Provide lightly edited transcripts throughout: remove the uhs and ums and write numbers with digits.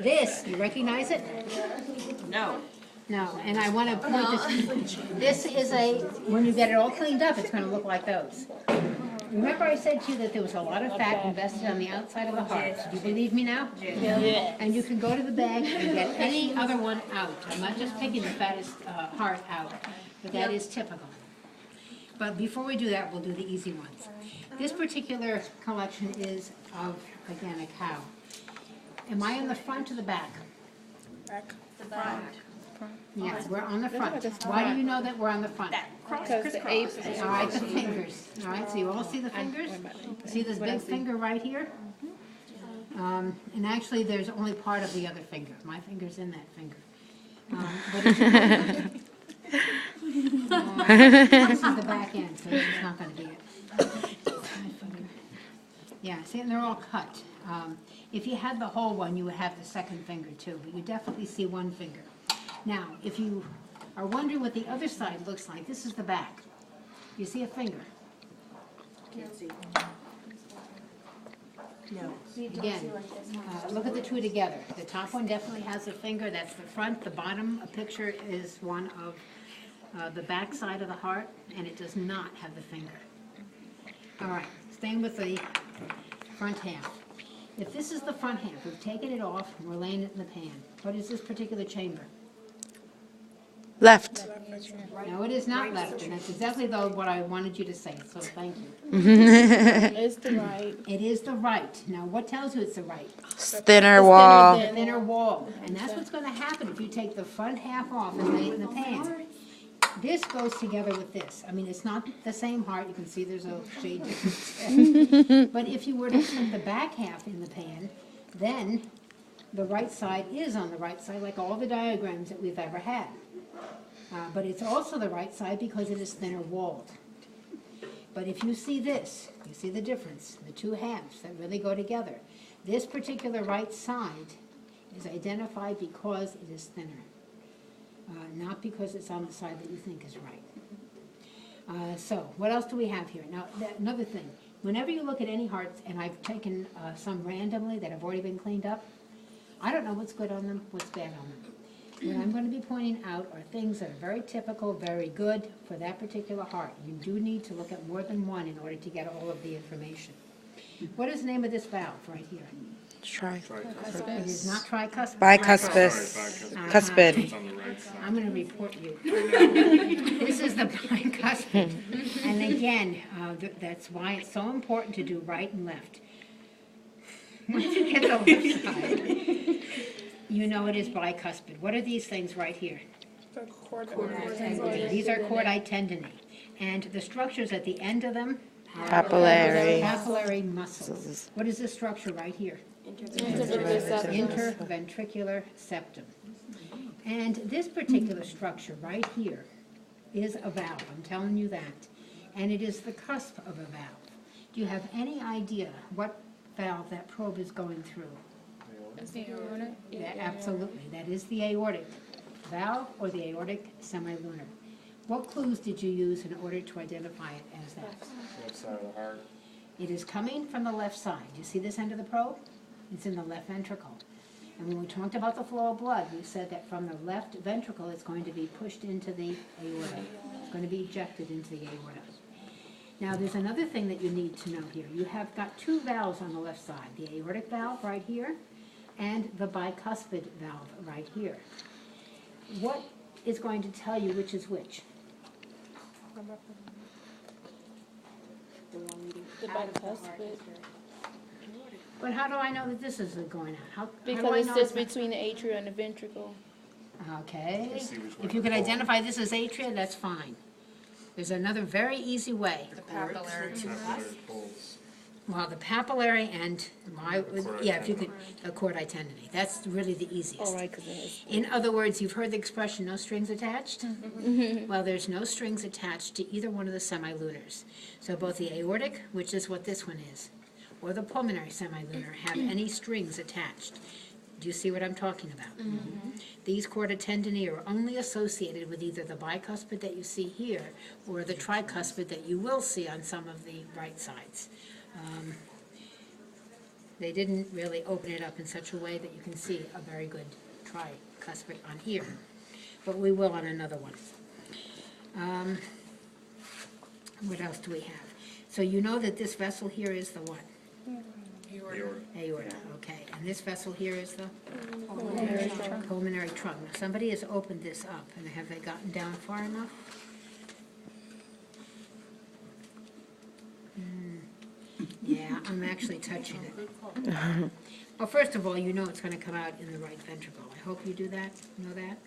This, you recognize it? No. No, and I want to point this is when you get it all cleaned up, it's going to look like those. Remember I said to you that there was a lot of fat invested on the outside of the heart. Do you believe me now? Yeah. And you can go to the bag and get any other one out. I'm not just picking the fattest heart out, but that is typical. But before we do that, we'll do the easy ones. This particular collection is of, again, a cow. Am I on the front or the back? Back. The back. Yeah, we're on the front. Why do you know that we're on the front? Because the ape is All right, the fingers. All right, so you all see the fingers? See this big finger right here? And actually, there's only part of the other finger. My finger's in that finger. But if you this is the back end, so this is not going to be it. Yeah, see, and they're all cut. If you had the whole one, you would have the second finger too, but you definitely see one finger. Now, if you are wondering what the other side looks like, this is the back. You see a finger? Can't see. No. Again, look at the two together. The top one definitely has a finger, that's the front. The bottom picture is one of the back side of the heart, and it does not have the finger. All right, staying with the front half. If this is the front half, we've taken it off and we're laying it in the pan. What is this particular chamber? left. No, it is not left, and that's exactly what I wanted you to say, so thank you. It's the right. It is the right. Now, what tells you it's the right? Thinner wall. The thinner wall. And that's what's going to happen if you take the front half off and lay it in the pan. This goes together with this. I mean, it's not the same heart. You can see there's a shade difference there. But if you were to put the back half in the pan, then the right side is on the right side, like all the diagrams that we've ever had. But it's also the right side because it is thinner walled. But if you see this, you see the difference, the two halves that really go together. This particular right side is identified because it is thinner, not because it's on the side that you think is right. So what else do we have here? Now, another thing, whenever you look at any hearts, and I've taken some randomly that have already been cleaned up, I don't know what's good on them, what's bad on them. What I'm going to be pointing out are things that are very typical, very good for that particular heart. You do need to look at more than one in order to get all of the information. What is the name of this valve right here? It is not tricuspid. Bicuspid. Cuspid. I'm going to report you. This is the bicuspid. And again, that's why it's so important to do right and left. Once you get the left side, you know it is bicuspid. What are these things right here? These are chordae tendineae. And the structures at the end of them are papillary muscles. What is this structure right here? Interventricular septum. And this particular structure right here is a valve. I'm telling you that. And it is the cusp of a valve. Do you have any idea what valve that probe is going through? Yeah, absolutely. That is the aortic valve or the aortic semilunar. What clues did you use in order to identify it as that? Left side of the heart. It is coming from the left side. You see this end of the probe? It's in the left ventricle. And when we talked about the flow of blood, we said that from the left ventricle, it's going to be pushed into the aorta. It's going to be ejected into the aorta. Now, there's another thing that you need to know here. You have got two valves on the left side, the aortic valve right here and the bicuspid valve right here. What is going to tell you which is which? The bicuspid. But how do I know that this isn't going out? How do I Because know it sits it's not- between the atria and the ventricle. Okay. Let's see which one If you is can full. identify this as atria, that's fine. There's another very easy way. Papillary pulse. Well, the papillary and, if you could, the chordae tendineae. That's really the easiest. All right, because it's In other words, you've heard the expression, no strings attached? Well, there's no strings attached to either one of the semilunars. So both the aortic, which is what this one is, or the pulmonary semilunar have any strings attached. Do you see what I'm talking about? These chordae tendineae are only associated with either the bicuspid that you see here or the tricuspid that you will see on some of the right sides. They didn't really open it up in such a way that you can see a very good tricuspid on here, but we will on another one. What else do we have? So you know that this vessel here is the what? Aorta. Aorta, okay. And this vessel here is the? Pulmonary trunk. Now, somebody has opened this up, and have they gotten down far enough? Yeah, I'm actually touching it. Well, first of all, you know it's gonna come out in the right ventricle. I hope you do that, know that?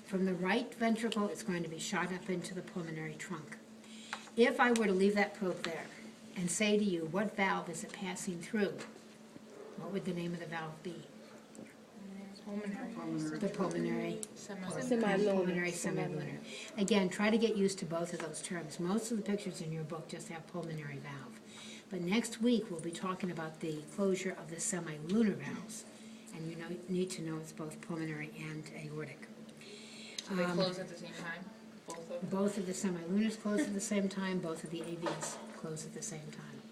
From the right ventricle, it's going to be shot up into the pulmonary trunk. If I were to leave that probe there and say to you, what valve is it passing through? What would the name of the valve be? The pulmonary. Pulmonary semilunar. Again, try to get used to both of those terms. Most of the pictures in your book just have pulmonary valve. But next week, we'll be talking about the closure of the semilunar valves. And you need to know it's both pulmonary and aortic. So they close at the same time, both of them? Both of the semilunars close at the same time, both of the AVs close at the same time.